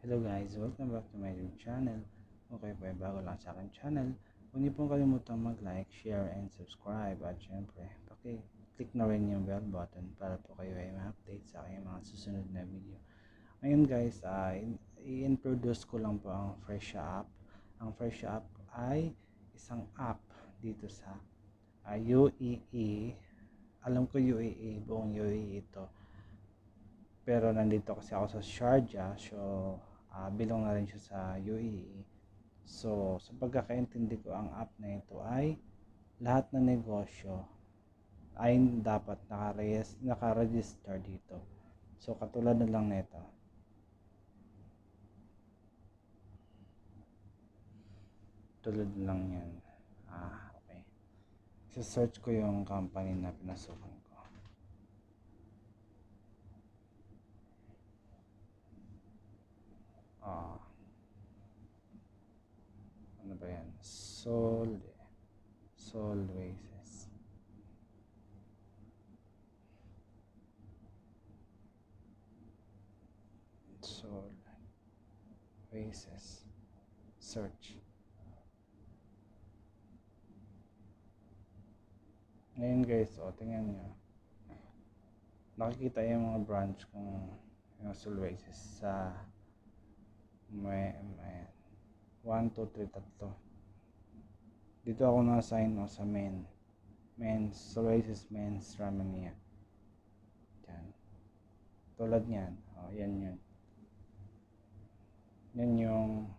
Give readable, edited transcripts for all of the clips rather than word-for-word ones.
Hello guys, welcome back to my YouTube channel. Kung kayo po ay bago lang sa aking channel, huwag niyo pong kalimutang mag-like, share, and subscribe. At syempre, click na rin yung bell button para po kayo ay ma-update sa aking mga susunod na video. Ngayon guys, i-introduce ko lang po ang Fresha app. Ang Fresha app ay isang app dito sa UAE. Alam ko UAE, buong UAE ito. Pero nandito kasi ako sa Sharjah, so bilong na rin siya sa UAE. So, sa pagkakaintindi ko, ang app na ito ay lahat ng negosyo ay dapat naka-register dito. So, katulad na lang nito. Tulad lang yan. Okay. So, search ko yung company na pinasukan ko. Ano ba yan? Solways. Solways. Search. Ngayon guys, tingnan nyo. Nakikita yung mga branch kung yung Solways sa may 1, 2, 3, tatlo. Dito ako na-assign sa men's Solways men's Ramania. Yan. Tulad yan. Yan yun. Yan yung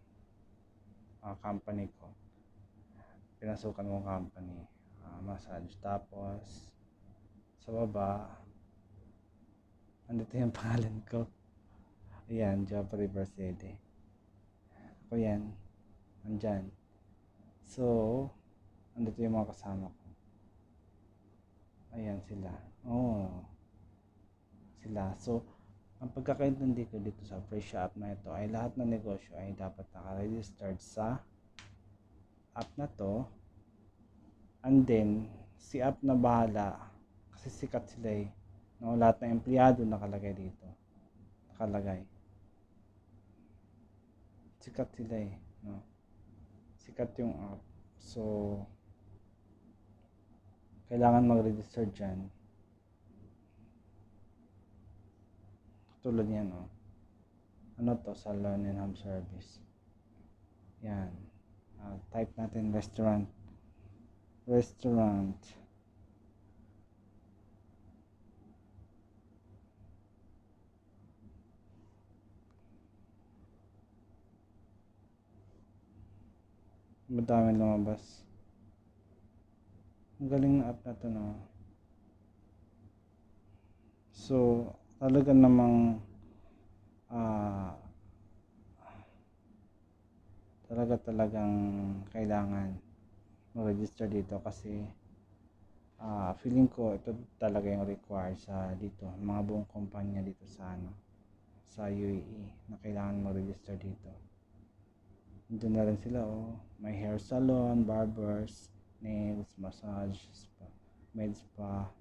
company ko. Pinasukan kong company. Massage. Tapos sa baba andito yung pangalan ko. Ayan, Joffrey City. Ako yan. Andyan. So, andito yung mga kasama ko. Ayan sila. Sila. So, ang pagkakaintindi ko dito sa Fresha app na ito ay lahat ng negosyo ay dapat naka-registered sa app na to. And then, si app na bahala kasi sikat sila no, lahat ng empleyado nakalagay dito. Sikat sila no. Sikat yung app. So, kailangan mag-register dyan. Tulad yan, ano to, salon and home service. Yan. Type natin restaurant. Madami lumabas. Ang galing na app na to, no? So, talaga namang talagang kailangan mag-register dito kasi feeling ko ito talaga yung required sa dito, mga buong kumpanya dito sa UAE na kailangan mag-register dito. Doon na rin sila, may hair salon, barbers, nails, massage, med spa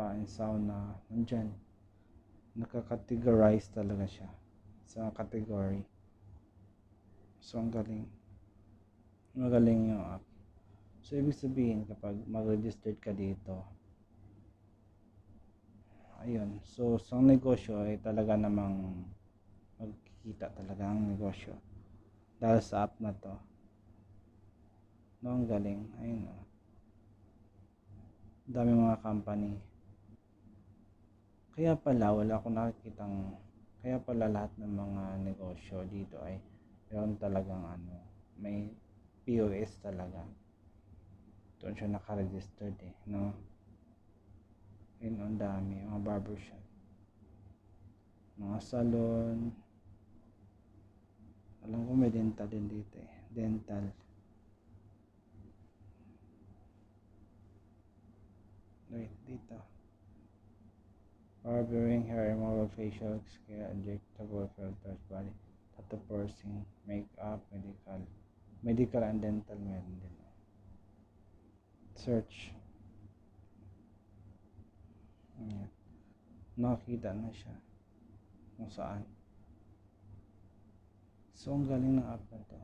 and sauna. Nandyan, nakakategorize talaga siya sa category. So, ang magaling yung app. So, ibig sabihin, kapag mag-registered ka dito, ayun, so sa negosyo ay talaga namang magkikita talaga ang negosyo dahil sa app na to, no? Ang galing. Ayun, dami mga company. Kaya pala lahat ng mga negosyo dito ay meron talagang may POS talaga. Doon siya naka-registered no? Yun, ang dami. Mga barbershop, mga salon. Alam ko may dental din dito dental. Wait, dito. Barbering, hair removal, facial, skin, injectable, filters, body, tattoo, piercing, makeup, medical and dental meron din. Search. Ayan. Nakita na siya kung saan. So, ang galing ng app na to.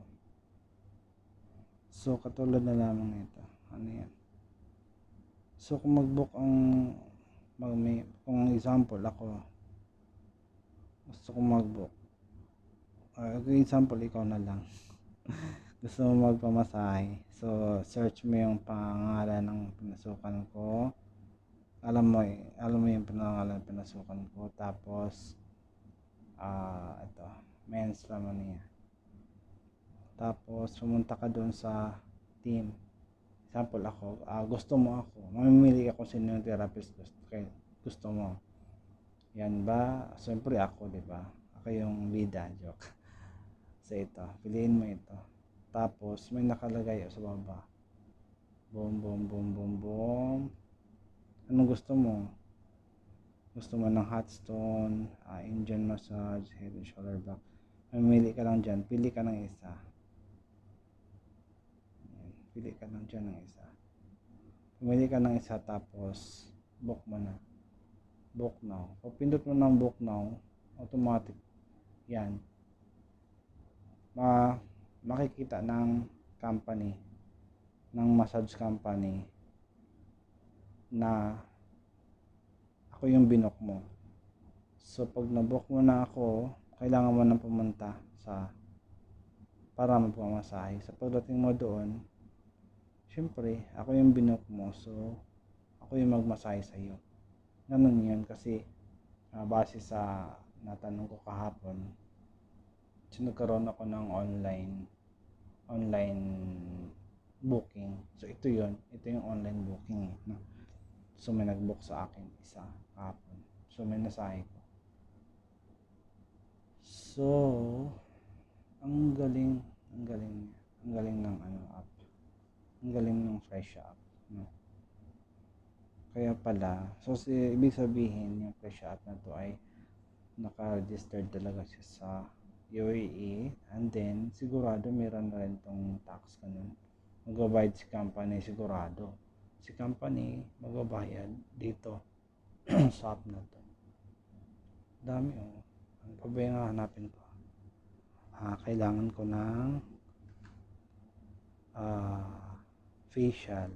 So, katulad na lamang nito. Ano yan? So, kung mag-book kung example ako, gusto kong mag-book. Example, ikaw na lang. Gusto mo magpamasahe. So, search mo yung pangalan ng pinasukan ko. Alam mo yung pangalan ng pinasukan ko. Tapos, ito, men's Lamonia. Tapos, pumunta ka doon sa team. Example ako, gusto mo ako. Mamimili ako sino yung therapist gusto mo. Yan ba? Siyempre ako, di ba? Ako yung bida, joke. So ito, piliin mo ito. Tapos may nakalagay sa baba. Boom, boom, boom, boom, boom. Anong gusto mo? Gusto mo ng hot stone, Indian massage, head and shoulder back. Mamili ka lang dyan. Pili ka ng isa. Ayan. Pili ka lang dyan ng isa. Pumili ka ng isa tapos book mo na. Book now. Pag pindot mo ng book now, automatic yan. Makikita ng company, ng massage company na ako yung binook mo. So pag nabook mo na ako, kailangan mo nang pumunta para magpamasahe. Sa pagdating mo doon, syempre ako yung binook mo, so ako yung magmasahe sa iyo. Ganun yun kasi base sa natanong ko kahapon, nagkaroon ako ng online booking. So ito yung online booking. No? So may nag-book sa akin isa kahapon. So may nasahe ko. So ang galing ng app. Ang galing ng Fresh app, no? Kaya pala, so ibig sabihin yung Fresh app na to ay naka-registered talaga siya sa UAE, and then sigurado meron na rin tong tax ganun. Magbabayad si company, sigurado. Si company magbabayad dito sa app na to. Dami Ano pa ba yung hanapin ko? Kailangan ko ng facial.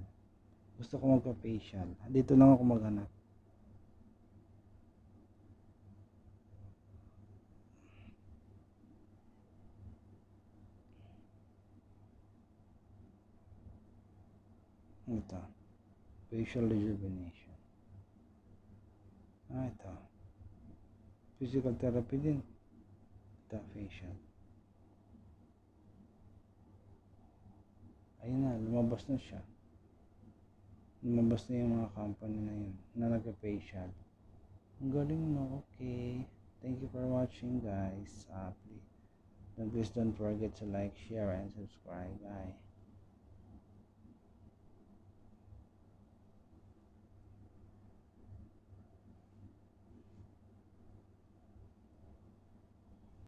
Gusto ko magpa-facial. Dito lang ako maghanap. Ito. Facial rejuvenation. Ito. Physical therapy din. Ito, facial. Ayun na, lumabas na siya. Lumabas na yung mga company na yun na nagpa-facial. Ang galing, no? Okay. Thank you for watching, guys. Please don't forget to like, share, and subscribe. Bye.